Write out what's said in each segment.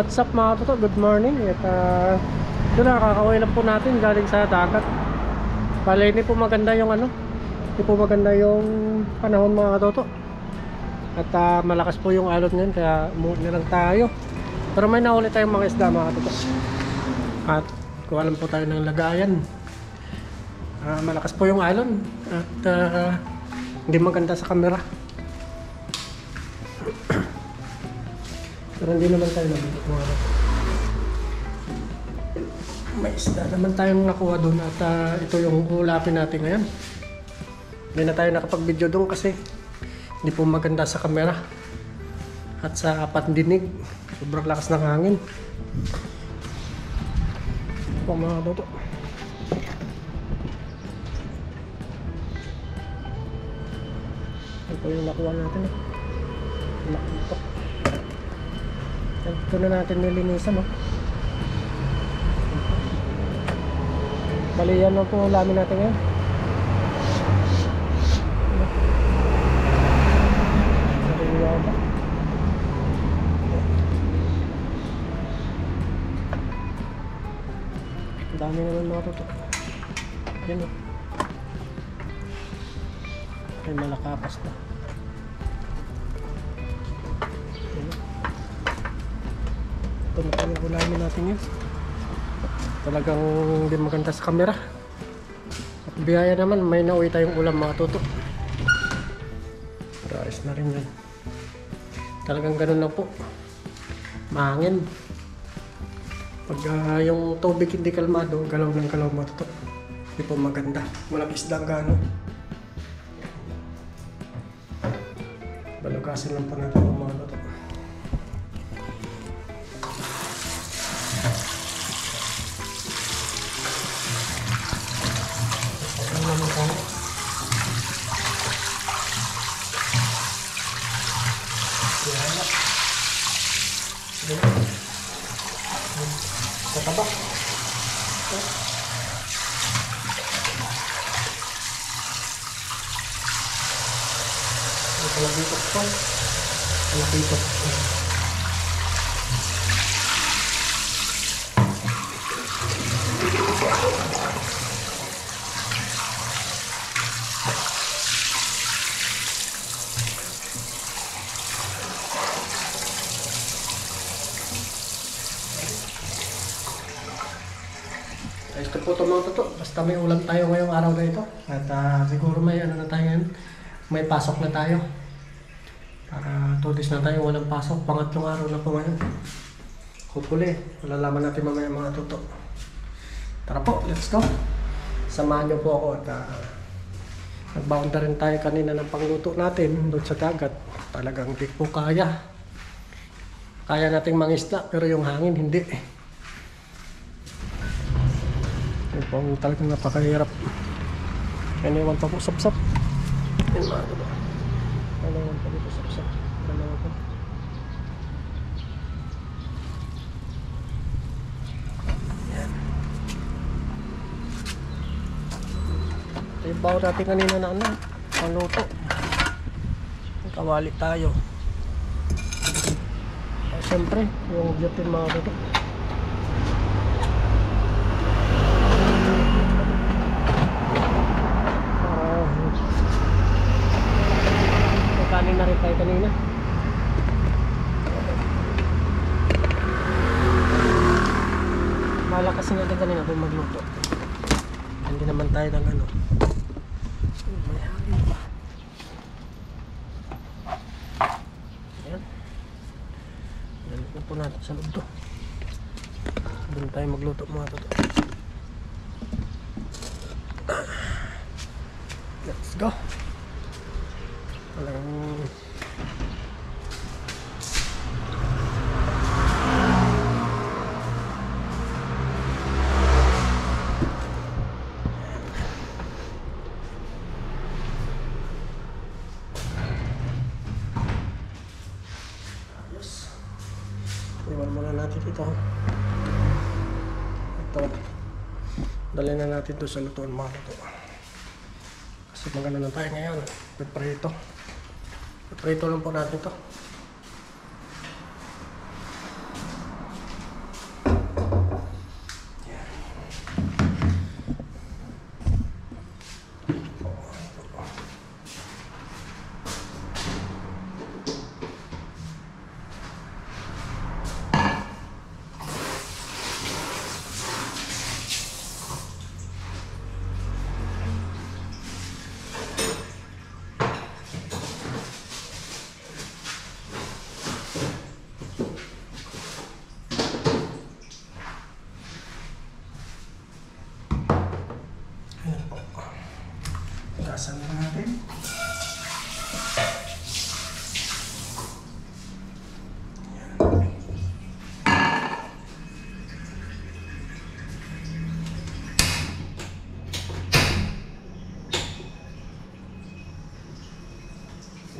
What's up mga toto? Good morning. At yun na, kakauwi lang po natin galing sa dagat. Bale, hindi po maganda yung hindi po maganda yung panahon mga toto. At malakas po yung alon ngayon, kaya umuwi na lang tayo. Pero may nahuli tayong mga isda mga toto. At kuha lang po tayo ng lagayan. Malakas po yung alon. At hindi maganda sa camera. Pero hindi naman tayo nabibig mga toto. May isda naman tayong nakuha doon at ito yung ulapin natin ngayon. Hindi na tayo nakapag-video doon kasi hindi po maganda sa camera at sa pandinig. Sobrang lakas ng hangin. Ito po mga toto. Ito yung nakuha natin. Nakita. Ito na natin nilinisan. Bali yan lang po ulamin natin ngayon. Sariliwata. Ang dami naman mga toto. Yan o. Ay malakapas na. Ito na po yung ulamin natin yun. Talagang hindi maganda sa camera. At biyaya naman, may nauwi tayong ulam mga toto. Pero ayos na rin yan. Talagang ganun lang po. Mahangin. Pag yung tubig hindi kalmado, galaw ng galaw mga toto. Hindi po maganda. Walang isda gano'n. Balugasin lang po natin yung mga toto. Tataba. Palapitok po. Palapitok. Ito po ito mga toto. Basta may ulam tayo ngayong araw na ito. At siguro may na tayo ngayon. May pasok na tayo. Para 2 days na tayo walang pasok. Pangatlong araw na po ngayon. Hopefully, malalaman natin mamaya mga toto. Tara po, let's go. Samahan niyo po ako at nagbaon na rin tayo kanina ng pangluto natin doon sa dagat. Talagang di po kaya. Kaya nating mangisda pero yung hangin hindi. Yun po ang talagang napakahirap. Iniwan pa po sapsap. Yun mga diba? Iniwan pa dito sapsap. Dalawa po. Yan. Ito yung bawo natin kanina na pangluto. Kawali tayo. Siyempre, yung biyatin mga toto. Kanin na rin tayo kanina. Malakas nga din kanina kung magluto. Hindi naman tayo ng may hangin pa. Ayan. Nalit na po natin sa loob to. Doon tayo magluto mga toto. Let's go. Talagang ayos. Iwan muna natin ito. Ito. Dali na natin ito sa lutuan mga toto. Kasi maganda na tayo ngayon. Piprito. Piprito lang po natin ito. Taasan na natin.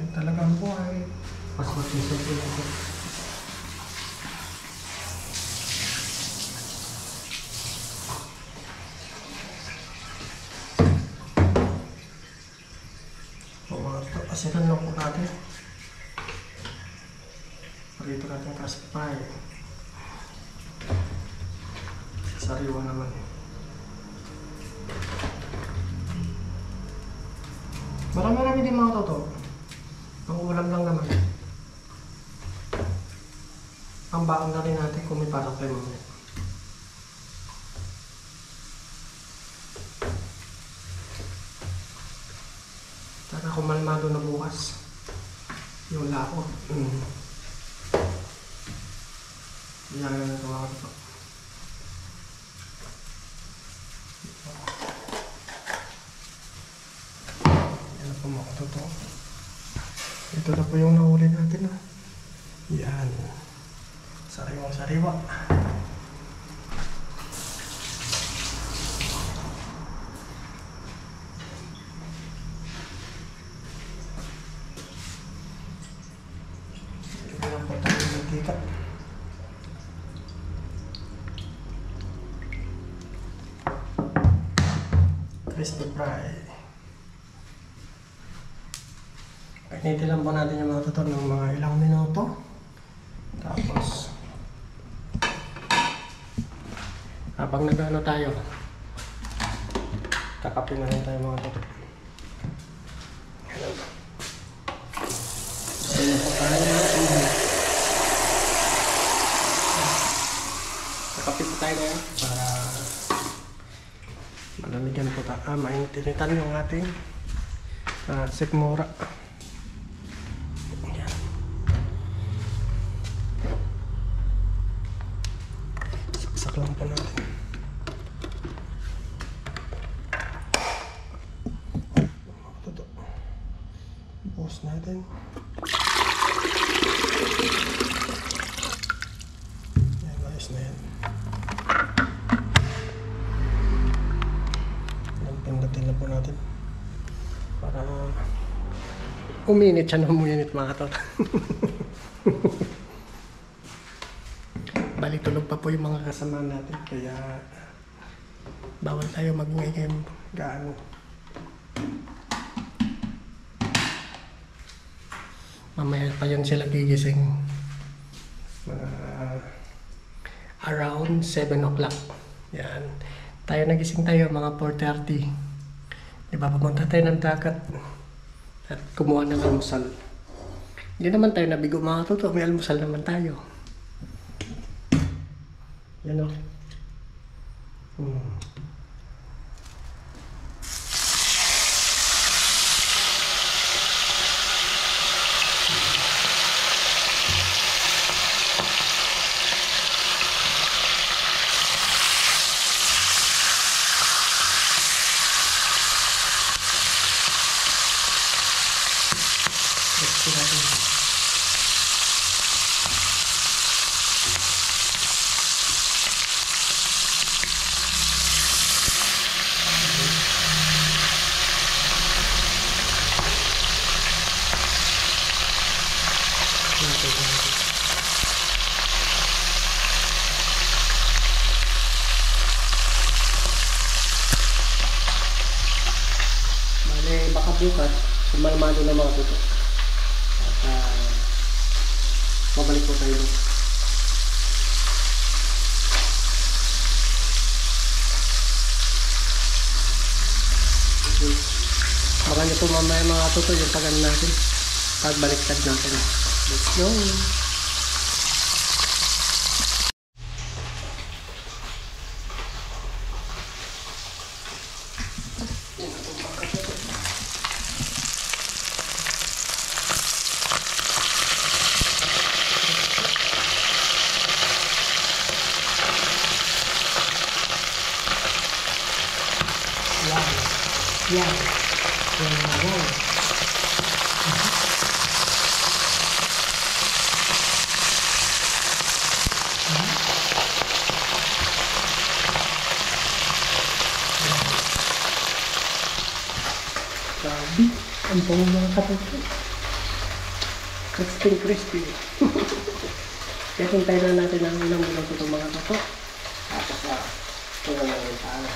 Yan talagang buhay. Mas matisip lang ako. Pasiran lang po natin. Parito natin kasi pa eh. Sariwa naman eh. Marami-rami din mga totoo. Ang ulam lang naman. Ang baon na rin natin kung may pasok tayo mamaya. Sana kumalmado na bukas yung lako. Yan na ito mga ito. Yan na po mga ito. Ito na po yung nahuli natin. Yan. Sariwang sariwa. Crispy fry. Painitin lang po natin yung mga tutor ng mga ilang minuto. Tapos habang nag-ano tayo, kakapin na rin tayo mga tutor. Ayan po tayo. Kakapin po tayo ngayon para malamigyan po tayo. Mainitan yung ating sikmura. Ayan. Saksak lang po natin. Ito. Buhos natin. Ayan, ayos na yan. Pindatin na po natin para uminit siya ng uminit mga tot. Bali tulog pa po yung mga kasama natin kaya bawal tayo mag-ngayon gaano. Mamaya pa yun sila gigising around 7 o'clock. Yan. Tayo nagising tayo mga 4:30. Diba, pumunta tayo ng dagat at kumuha ng almusal. Hindi naman tayo nabigo mga totoo, may almusal naman tayo. Yan o. Baka bukas, sumalmado na mga tuto. At mabalik po tayo. Baka nyo po mamaya mga tuto yung pag-ano natin. Pagbaliktad natin. Let's go! Yan. Wow. Grabe, ang bango mga katoto. Crispy. Kaya hintayin na natin ang ilang minuto itong mga toto. Tapos ito na lang yung tayo.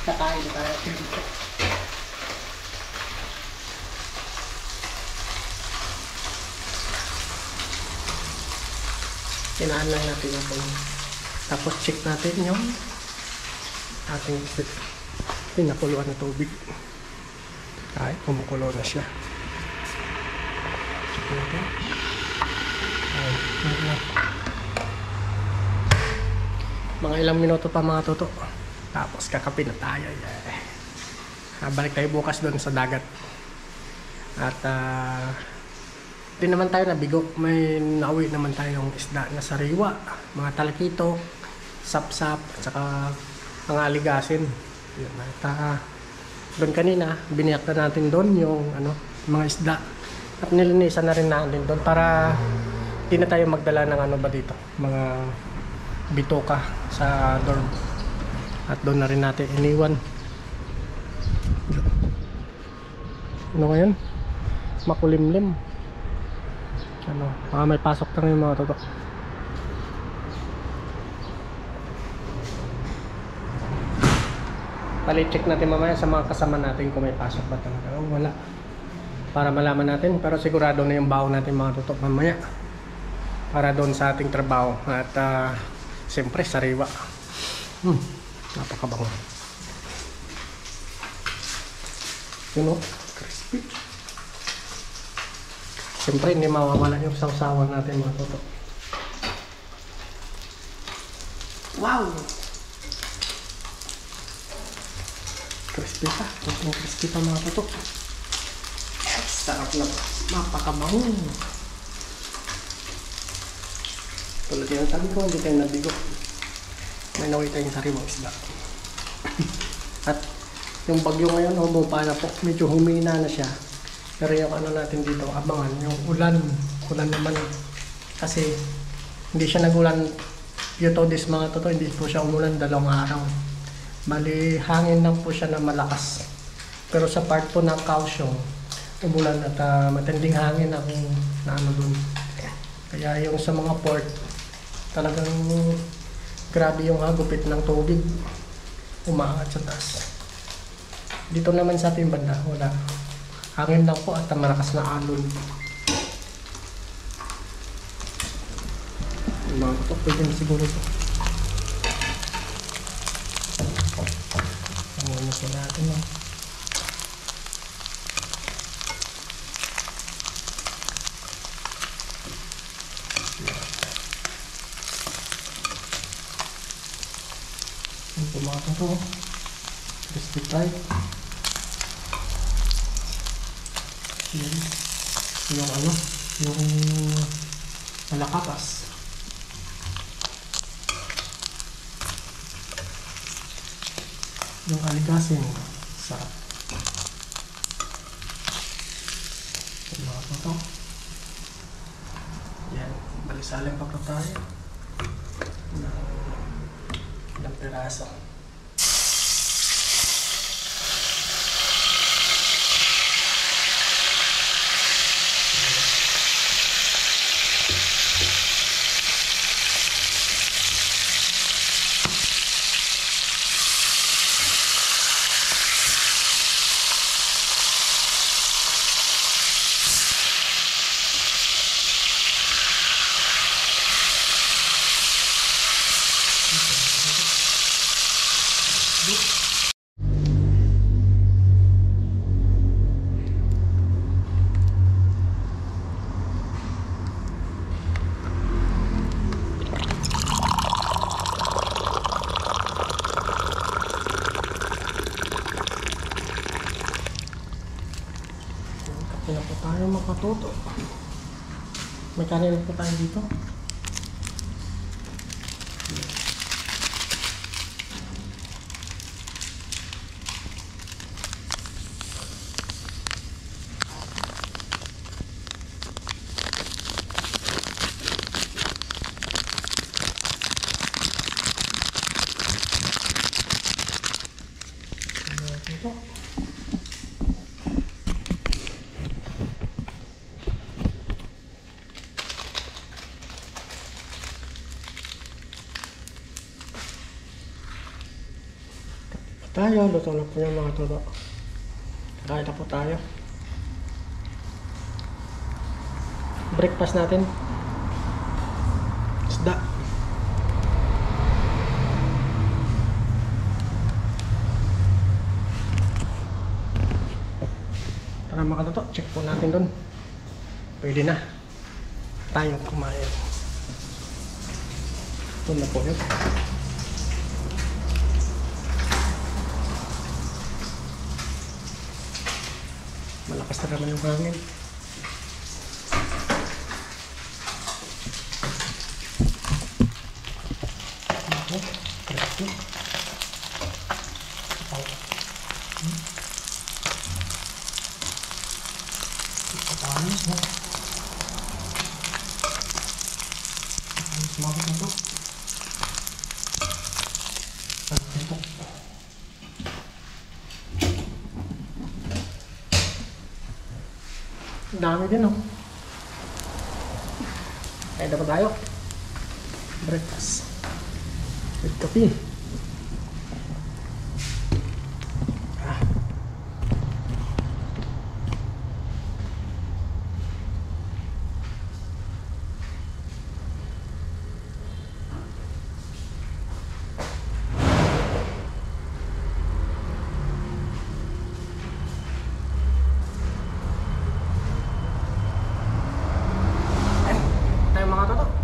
Kakain tayo dito. Kinaan lang natin natin. Tapos check natin yung ating pinakuluan na tubig. Ay, kumukulo na siya. Check natin. Ay, mga ilang minuto pa mga toto. Tapos kakape na tayo. Balik tayo bukas doon sa dagat. At di naman tayo nabigo. May nauwi naman tayong isda na sariwa, mga talakito, sapsap, at saka mga aligasin. At doon kanina, biniyak na natin doon yung mga isda. At nilinisan na rin natin doon para di na tayo magdala ng dito, mga bitoka sa dorm. At doon na rin natin iniwan. Ano ngayon? Makulimlim. May pasok na rin mga toto. Pali-check natin mamaya sa mga kasama natin kung may pasok ba talaga. Wala. Para malaman natin. Pero sigurado na yung baon natin mga toto mamaya. Para doon sa ating trabaho. At siyempre sariwa. Napakabango. Crispy. Siyempre hindi mawawala yung sawsawan natin mga toto. Wow! Crispy pa. Crispy pa mga toto. Sarap na. Napakabango. Tulad yan sabi ko, hindi tayo nabigo. May naway tayong sariwang isda. At yung bagyo ngayon, humupa na po. Medyo humina na siya. Pero yung natin dito, abangan, yung ulan. Ulan naman. Kasi hindi siya nagulan. Yutodis mga toto, hindi po siya umulan 2 araw. Bali, hangin lang po siya na malakas. Pero sa part po ng Kaohsiung, umulan at matinding hangin ang dun. Kaya yung sa mga port, talagang grabe yung hagupit ng tubig. Umaangat sa taas. Dito naman sa ating banda, wala. Hangin lang po at malakas na alon. Mga ito, pwede na siguro ito. Ano po natin lang. Ito mga ito. Crispy fried. Yung malakapas. Yung aligasin. Sarap. Yung mga ito. Yan. Balisalin pa po tayo. Ilang piraso. Kaya po tayo makatuto. May kanina po tayo dito. tayo. Luto na po yung mga tulo. Kakain na po tayo. Breakfast natin. Isda. Para makatuto, check po natin dun. Pwede na tayong kumain. Ito na po yun. Malakas na naman yung hangin. Panis na. Panis mabot na ito. Ito. Dami din, oh. Kaya dapat tayo. Breakfast. With coffee.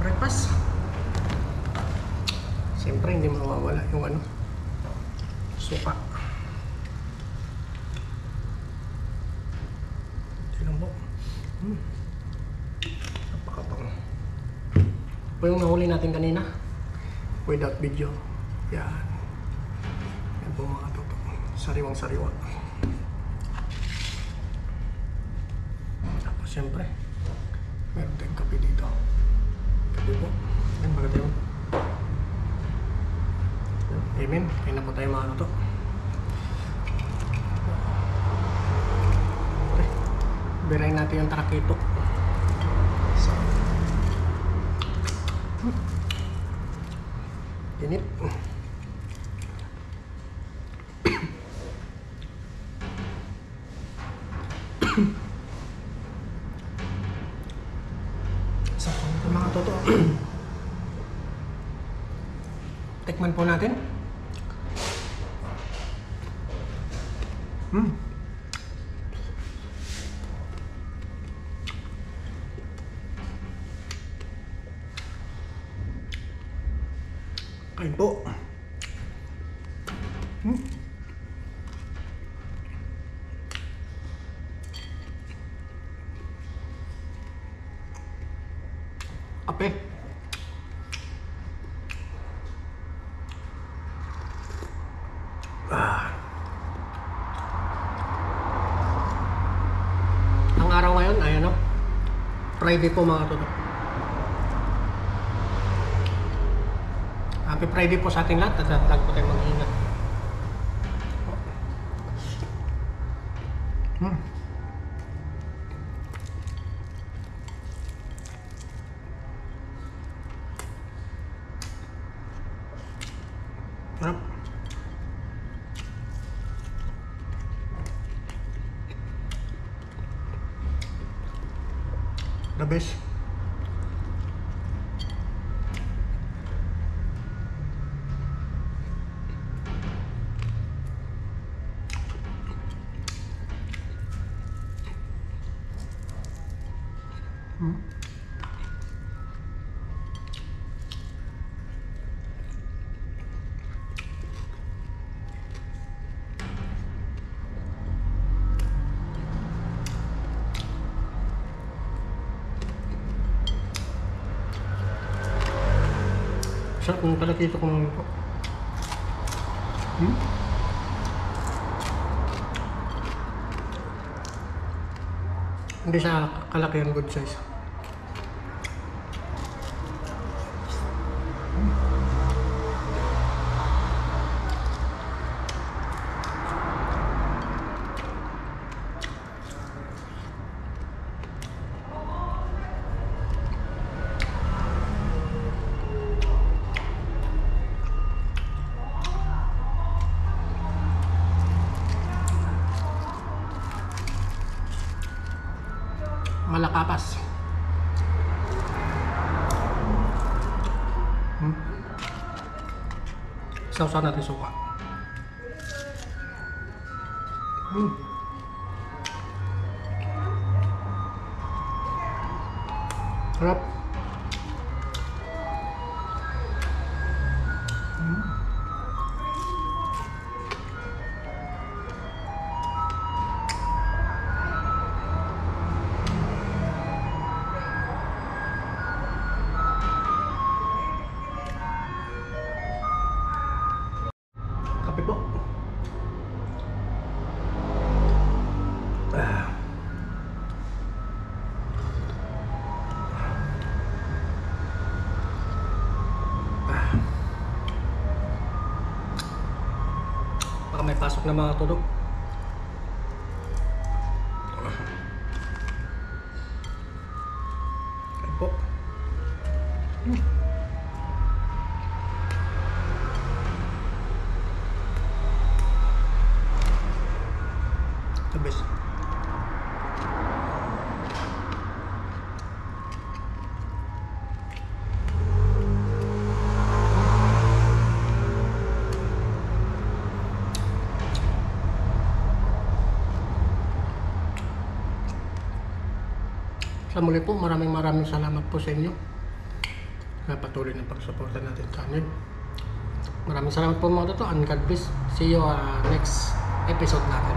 Breakfast. Siyempre hindi mawawala yung suka. Tingnan mo. Napakatong. Ito yung nahuli natin kanina. Without video. Yan. Yan po mga toto. Sariwang sariwa. Tapos siyempre meron tayong kape dito. Kape po. Yan baga tayo. Amen. Kaya na po tayo mga toto. Okay. Birayin natin yung tarakito. So. Init. So, ito mga toto. Tikman po natin. Kain po. Kape. Ang araw ngayon ay Friday po mga toto. Happy Friday po sa ating lahat at lag po tayo mag-ingat. Sarap. The best. Sarap yung kalakito ko naman po. Hindi siya kalaki yung good size. Malakapas. Sausaw natin suka. Harap. Kape po. Baka may pasok na mga tudok. Kape po. The best. Sa muli po, maraming salamat po sa inyo na patuloy ng pagsuporta natin sa channel. Maraming salamat po mga toto, and God bless. See you next episode natin.